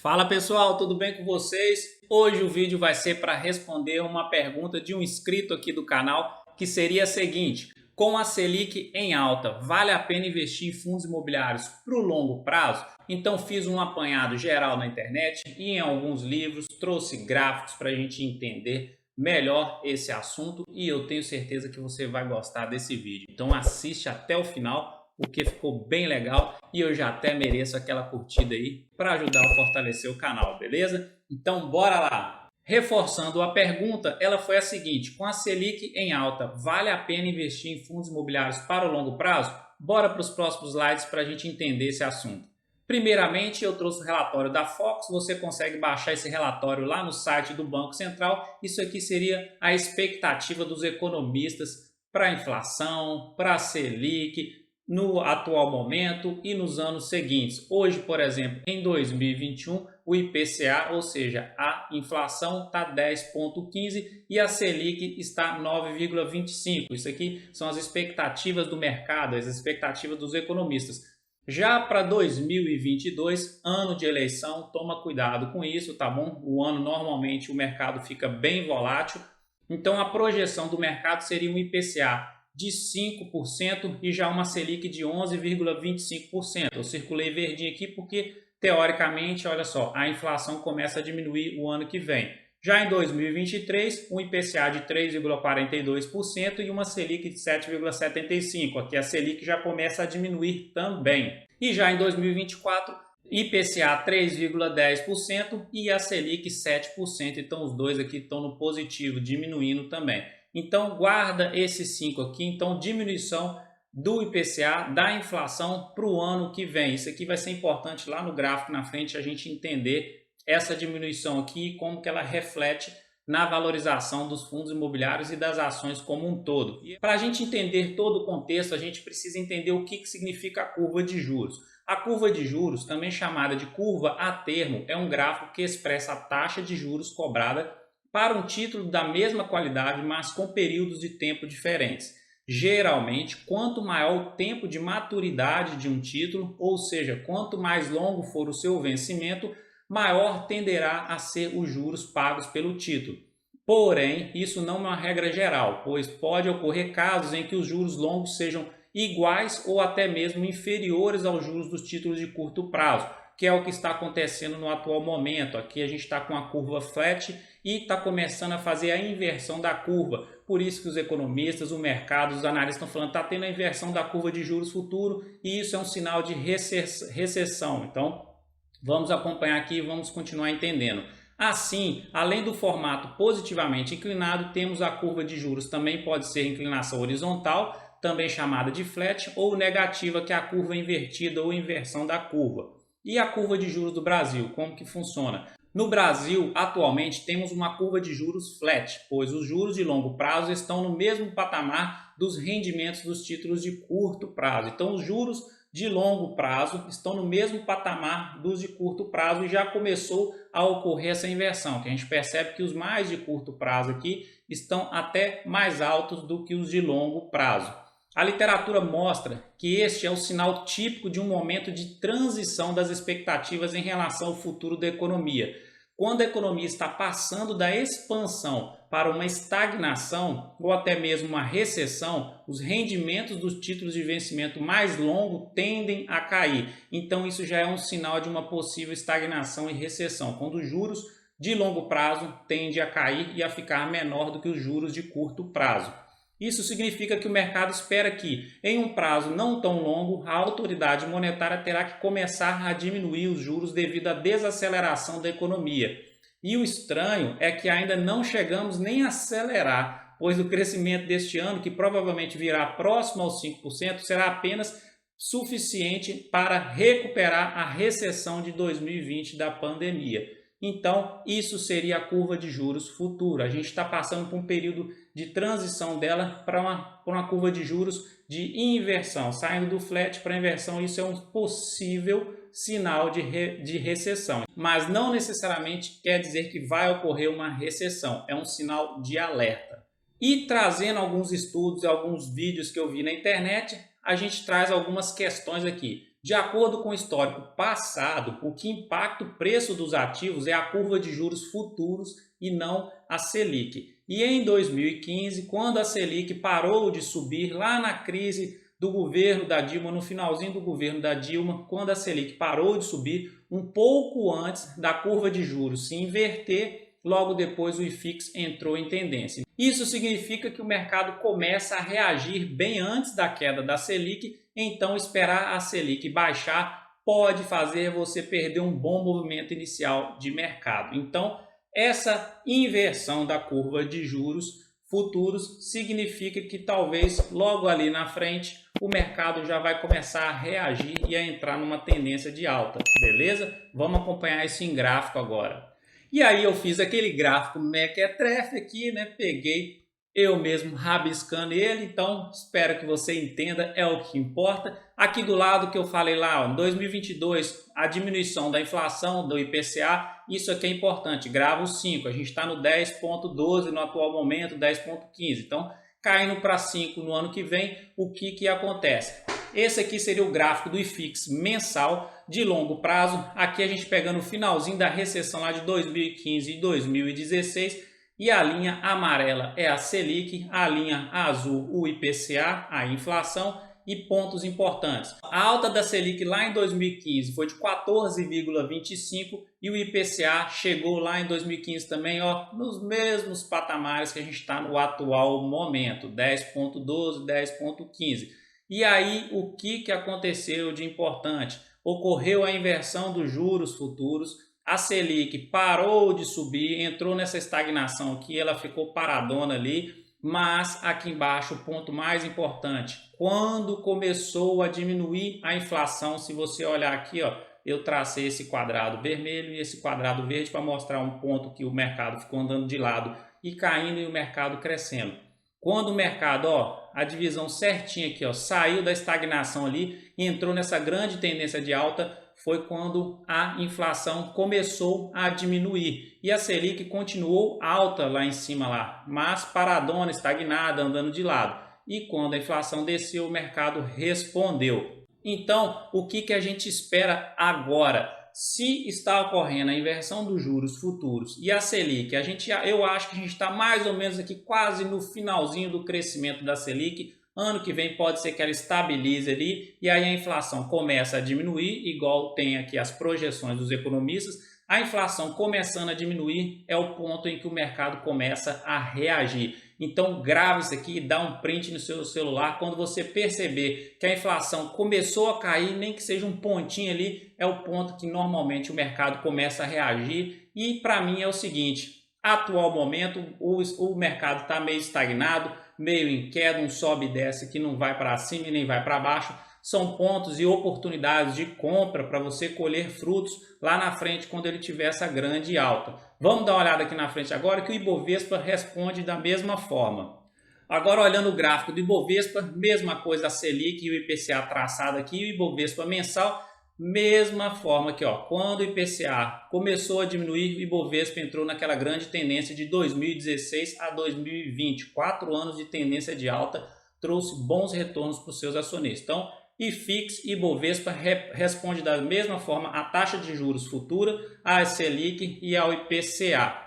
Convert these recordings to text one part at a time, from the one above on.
Fala pessoal, tudo bem com vocês? Hoje o vídeo vai ser para responder uma pergunta de um inscrito aqui do canal, que seria a seguinte: com a Selic em alta, vale a pena investir em fundos imobiliários para o longo prazo? Então fiz um apanhado geral na internet e em alguns livros, trouxe gráficos para a gente entender melhor esse assunto e eu tenho certeza que você vai gostar desse vídeo. Então assiste até o final, porque ficou bem legal e eu já até mereço aquela curtida aí para ajudar a fortalecer o canal, beleza? Então bora lá! Reforçando a pergunta, ela foi a seguinte: com a Selic em alta, vale a pena investir em fundos imobiliários para o longo prazo? Bora para os próximos slides para a gente entender esse assunto. Primeiramente, eu trouxe o relatório da Fox, você consegue baixar esse relatório lá no site do Banco Central. Isso aqui seria a expectativa dos economistas para a inflação, para a Selic, no atual momento e nos anos seguintes. Hoje, por exemplo, em 2021, o IPCA, ou seja, a inflação está 10,15 e a Selic está 9,25. Isso aqui são as expectativas do mercado, as expectativas dos economistas. Já para 2022, ano de eleição, toma cuidado com isso, tá bom? O ano normalmente o mercado fica bem volátil, então a projeção do mercado seria um IPCA de 5% e já uma Selic de 11,25%. Eu circulei verdinho aqui porque, teoricamente, olha só, a inflação começa a diminuir o ano que vem. Já em 2023, um IPCA de 3,42% e uma Selic de 7,75%. Aqui a Selic já começa a diminuir também. E já em 2024, IPCA 3,10% e a Selic 7%. Então os dois aqui estão no positivo, diminuindo também. Então guarda esses 5 aqui, então diminuição do IPCA, da inflação para o ano que vem. Isso aqui vai ser importante lá no gráfico na frente a gente entender essa diminuição aqui e como que ela reflete na valorização dos fundos imobiliários e das ações como um todo. E para a gente entender todo o contexto, a gente precisa entender o que significa a curva de juros. A curva de juros, também chamada de curva a termo, é um gráfico que expressa a taxa de juros cobrada para um título da mesma qualidade, mas com períodos de tempo diferentes. Geralmente, quanto maior o tempo de maturidade de um título, ou seja, quanto mais longo for o seu vencimento, maior tenderá a ser os juros pagos pelo título. Porém, isso não é uma regra geral, pois pode ocorrer casos em que os juros longos sejam iguais ou até mesmo inferiores aos juros dos títulos de curto prazo, que é o que está acontecendo no atual momento. Aqui a gente está com a curva flat e está começando a fazer a inversão da curva. Por isso que os economistas, o mercado, os analistas estão falando que está tendo a inversão da curva de juros futuro e isso é um sinal de recessão. Então, vamos acompanhar aqui e vamos continuar entendendo. Assim, além do formato positivamente inclinado, temos a curva de juros, também pode ser inclinação horizontal, também chamada de flat, ou negativa, que é a curva invertida ou inversão da curva. E a curva de juros do Brasil, como que funciona? No Brasil, atualmente, temos uma curva de juros flat, pois os juros de longo prazo estão no mesmo patamar dos rendimentos dos títulos de curto prazo. Então, os juros de longo prazo estão no mesmo patamar dos de curto prazo e já começou a ocorrer essa inversão, que a gente percebe que os mais de curto prazo aqui estão até mais altos do que os de longo prazo. A literatura mostra que este é o sinal típico de um momento de transição das expectativas em relação ao futuro da economia. Quando a economia está passando da expansão para uma estagnação ou até mesmo uma recessão, os rendimentos dos títulos de vencimento mais longo tendem a cair. Então isso já é um sinal de uma possível estagnação e recessão, quando os juros de longo prazo tendem a cair e a ficar menor do que os juros de curto prazo. Isso significa que o mercado espera que, em um prazo não tão longo, a autoridade monetária terá que começar a diminuir os juros devido à desaceleração da economia. E o estranho é que ainda não chegamos nem a acelerar, pois o crescimento deste ano, que provavelmente virá próximo aos 5%, será apenas suficiente para recuperar a recessão de 2020 da pandemia. Então, isso seria a curva de juros futura. A gente está passando por um período de transição dela para uma curva de juros de inversão, saindo do flat para a inversão. Isso é um possível sinal de recessão, mas não necessariamente quer dizer que vai ocorrer uma recessão, é um sinal de alerta. E trazendo alguns estudos e alguns vídeos que eu vi na internet, a gente traz algumas questões aqui. De acordo com o histórico passado, o que impacta o preço dos ativos é a curva de juros futuros e não a Selic. E em 2015, quando a Selic parou de subir, lá na crise do governo da Dilma, no finalzinho do governo da Dilma, quando a Selic parou de subir, um pouco antes da curva de juros se inverter, logo depois o IFIX entrou em tendência. Isso significa que o mercado começa a reagir bem antes da queda da Selic, então esperar a Selic baixar pode fazer você perder um bom movimento inicial de mercado. Então, essa inversão da curva de juros futuros significa que talvez logo ali na frente o mercado já vai começar a reagir e a entrar numa tendência de alta, beleza? Vamos acompanhar isso em gráfico agora. E aí eu fiz aquele gráfico mequetrefe aqui, né? Peguei eu mesmo rabiscando ele, então espero que você entenda, é o que importa. Aqui do lado que eu falei lá, ó, em 2022, a diminuição da inflação do IPCA, isso aqui é importante, grava o 5, a gente está no 10,12 no atual momento, 10,15, então caindo para 5 no ano que vem, o que acontece? Esse aqui seria o gráfico do IFIX mensal de longo prazo, aqui a gente pegando o finalzinho da recessão lá de 2015 e 2016, e a linha amarela é a Selic, a linha azul o IPCA, a inflação e pontos importantes. A alta da Selic lá em 2015 foi de 14,25 e o IPCA chegou lá em 2015 também, ó, nos mesmos patamares que a gente está no atual momento, 10,12, 10,15. E aí o que aconteceu de importante? Ocorreu a inversão dos juros futuros. A Selic parou de subir, entrou nessa estagnação aqui, ela ficou paradona ali, mas aqui embaixo o ponto mais importante, quando começou a diminuir a inflação, se você olhar aqui, ó, eu tracei esse quadrado vermelho e esse quadrado verde para mostrar um ponto que o mercado ficou andando de lado e caindo e o mercado crescendo. Quando o mercado, ó, a divisão certinha aqui, ó, saiu da estagnação ali e entrou nessa grande tendência de alta, foi quando a inflação começou a diminuir e a Selic continuou alta lá em cima lá, mas paradona, estagnada, andando de lado. E quando a inflação desceu, o mercado respondeu. Então, o que a gente espera agora? Se está ocorrendo a inversão dos juros futuros e a Selic, eu acho que a gente está mais ou menos aqui quase no finalzinho do crescimento da Selic. Ano que vem pode ser que ela estabilize ali e aí a inflação começa a diminuir, igual tem aqui as projeções dos economistas. A inflação começando a diminuir é o ponto em que o mercado começa a reagir. Então grave isso aqui, dá um print no seu celular. Quando você perceber que a inflação começou a cair, nem que seja um pontinho ali, é o ponto que normalmente o mercado começa a reagir. E para mim é o seguinte, atual momento o mercado está meio estagnado, meio em queda, um sobe e desce que não vai para cima e nem vai para baixo. São pontos e oportunidades de compra para você colher frutos lá na frente quando ele tiver essa grande alta. Vamos dar uma olhada aqui na frente agora que o Ibovespa responde da mesma forma. Agora olhando o gráfico do Ibovespa, mesma coisa a Selic e o IPCA traçado aqui, o Ibovespa mensal, mesma forma aqui, ó. Quando o IPCA começou a diminuir, o Ibovespa entrou naquela grande tendência de 2016 a 2020, 4 anos de tendência de alta, trouxe bons retornos para os seus acionistas. Então, IFIX e Ibovespa responde da mesma forma à taxa de juros futura, à Selic e ao IPCA.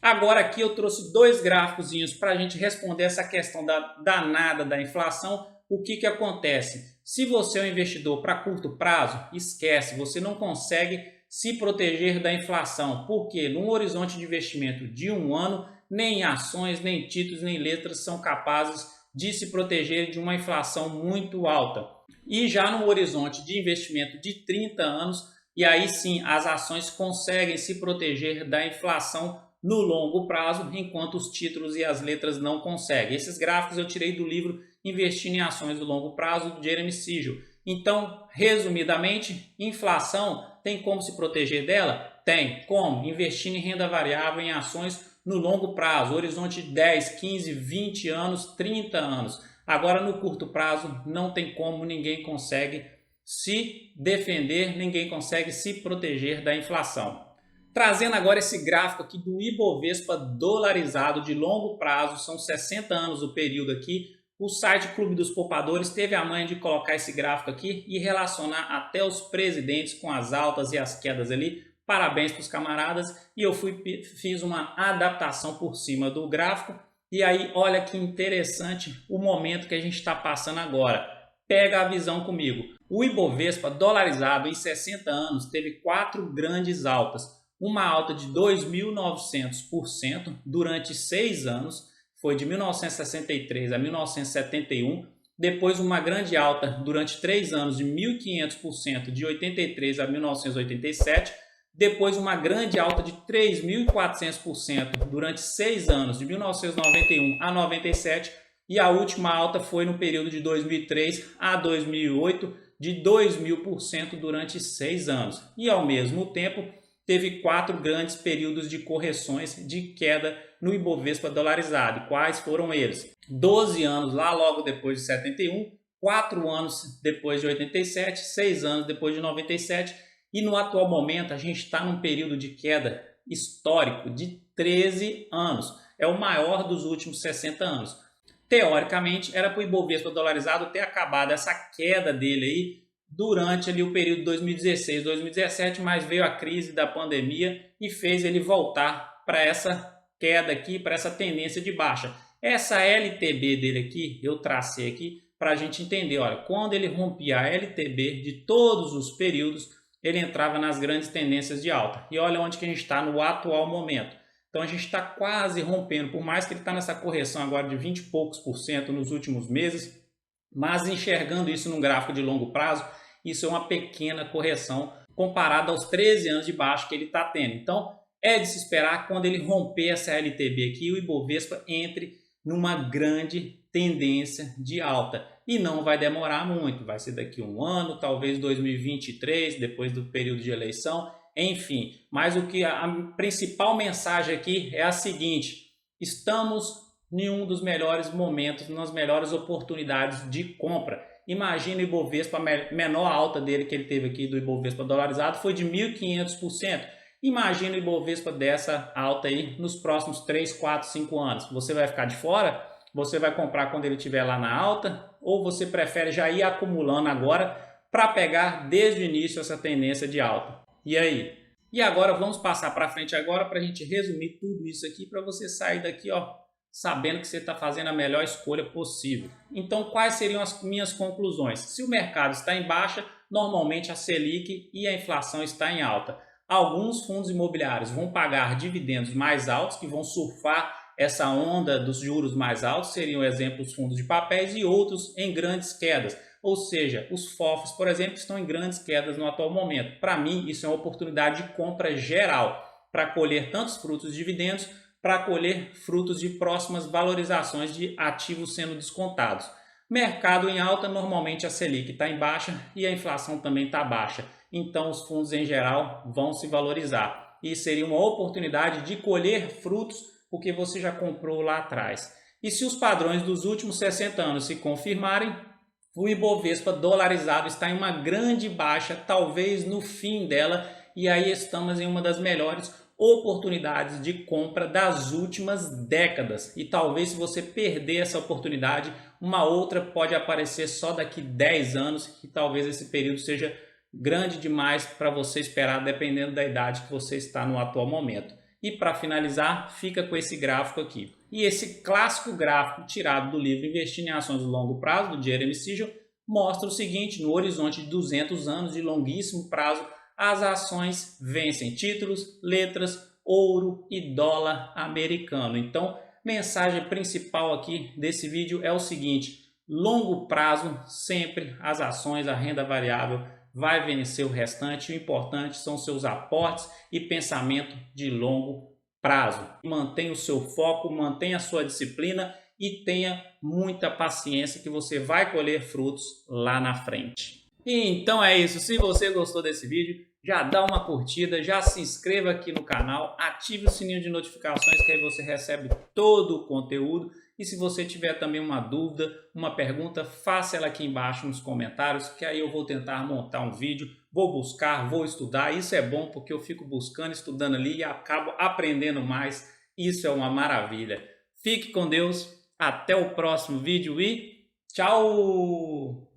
Agora aqui eu trouxe dois gráficos para a gente responder essa questão danada da inflação. O que acontece? Se você é um investidor para curto prazo, esquece, você não consegue se proteger da inflação, porque num horizonte de investimento de um ano, nem ações, nem títulos, nem letras são capazes de se proteger de uma inflação muito alta. E já no horizonte de investimento de 30 anos, e aí sim as ações conseguem se proteger da inflação no longo prazo, enquanto os títulos e as letras não conseguem. Esses gráficos eu tirei do livro Investindo em Ações do Longo Prazo, do Jeremy Siegel. Então, resumidamente, inflação tem como se proteger dela? Tem. Como? Investindo em renda variável em ações no longo prazo, horizonte de 10, 15, 20 anos, 30 anos. Agora, no curto prazo, não tem como, ninguém consegue se defender, ninguém consegue se proteger da inflação. Trazendo agora esse gráfico aqui do Ibovespa dolarizado de longo prazo, são 60 anos o período aqui. O site Clube dos Poupadores teve a manha de colocar esse gráfico aqui e relacionar até os presidentes com as altas e as quedas ali. Parabéns para os camaradas. E eu fiz uma adaptação por cima do gráfico. E aí, olha que interessante o momento que a gente está passando agora. Pega a visão comigo. O Ibovespa dolarizado em 60 anos teve 4 grandes altas. Uma alta de 2.900% durante 6 anos. Foi de 1963 a 1971, depois uma grande alta durante 3 anos de 1.500% de 83 a 1987, depois uma grande alta de 3.400% durante 6 anos de 1991 a 97 e a última alta foi no período de 2003 a 2008 de 2.000% durante 6 anos e ao mesmo tempo teve 4 grandes períodos de correções de queda no Ibovespa dolarizado. Quais foram eles? 12 anos lá logo depois de 71, 4 anos depois de 87, 6 anos depois de 97 e no atual momento a gente está num período de queda histórico de 13 anos. É o maior dos últimos 60 anos. Teoricamente era para o Ibovespa dolarizado ter acabado essa queda dele aí durante ali o período 2016, 2017, mas veio a crise da pandemia e fez ele voltar para essa queda aqui, para essa tendência de baixa. Essa LTB dele aqui, eu tracei aqui para a gente entender, olha, quando ele rompia a LTB de todos os períodos, ele entrava nas grandes tendências de alta. E olha onde que a gente está no atual momento. Então a gente está quase rompendo, por mais que ele está nessa correção agora de 20 e poucos % nos últimos meses, mas enxergando isso num gráfico de longo prazo, isso é uma pequena correção comparada aos 13 anos de baixa que ele está tendo. Então, é de se esperar que quando ele romper essa LTB aqui, o Ibovespa entre numa grande tendência de alta. E não vai demorar muito, vai ser daqui a um ano, talvez 2023, depois do período de eleição, enfim. Mas a principal mensagem aqui é a seguinte: estamos em um dos melhores momentos, nas melhores oportunidades de compra. Imagina o Ibovespa, a menor alta dele que ele teve aqui do Ibovespa dolarizado foi de 1.500%. Imagina o Ibovespa dessa alta aí nos próximos 3, 4, 5 anos. Você vai ficar de fora? Você vai comprar quando ele estiver lá na alta? Ou você prefere já ir acumulando agora para pegar desde o início essa tendência de alta? E aí? E agora vamos passar para frente agora para a gente resumir tudo isso aqui para você sair daqui, ó, sabendo que você está fazendo a melhor escolha possível. Então, quais seriam as minhas conclusões? Se o mercado está em baixa, normalmente a Selic e a inflação está em alta. Alguns fundos imobiliários vão pagar dividendos mais altos, que vão surfar essa onda dos juros mais altos, seriam exemplos fundos de papéis, e outros em grandes quedas. Ou seja, os FOFs, por exemplo, estão em grandes quedas no atual momento. Para mim, isso é uma oportunidade de compra geral, para colher tantos frutos de dividendos, para colher frutos de próximas valorizações de ativos sendo descontados. Mercado em alta, normalmente a Selic está em baixa e a inflação também está baixa. Então os fundos em geral vão se valorizar. E seria uma oportunidade de colher frutos porque você já comprou lá atrás. E se os padrões dos últimos 60 anos se confirmarem, o Ibovespa dolarizado está em uma grande baixa, talvez no fim dela, e aí estamos em uma das melhores oportunidades de compra das últimas décadas. E talvez se você perder essa oportunidade, uma outra pode aparecer só daqui 10 anos, e talvez esse período seja grande demais para você esperar, dependendo da idade que você está no atual momento. E para finalizar, fica com esse gráfico aqui. E esse clássico gráfico tirado do livro Investindo em Ações de Longo Prazo, do Jeremy Siegel, mostra o seguinte: no horizonte de 200 anos de longuíssimo prazo, as ações vencem títulos, letras, ouro e dólar americano. Então, mensagem principal aqui desse vídeo é o seguinte: longo prazo, sempre as ações, a renda variável vai vencer o restante. O importante são seus aportes e pensamento de longo prazo. Mantenha o seu foco, mantenha a sua disciplina e tenha muita paciência que você vai colher frutos lá na frente. E então é isso. Se você gostou desse vídeo, já dá uma curtida, já se inscreva aqui no canal, ative o sininho de notificações que aí você recebe todo o conteúdo. E se você tiver também uma dúvida, uma pergunta, faça ela aqui embaixo nos comentários, que aí eu vou tentar montar um vídeo, vou buscar, vou estudar. Isso é bom porque eu fico buscando, estudando ali e acabo aprendendo mais. Isso é uma maravilha. Fique com Deus. Até o próximo vídeo e tchau!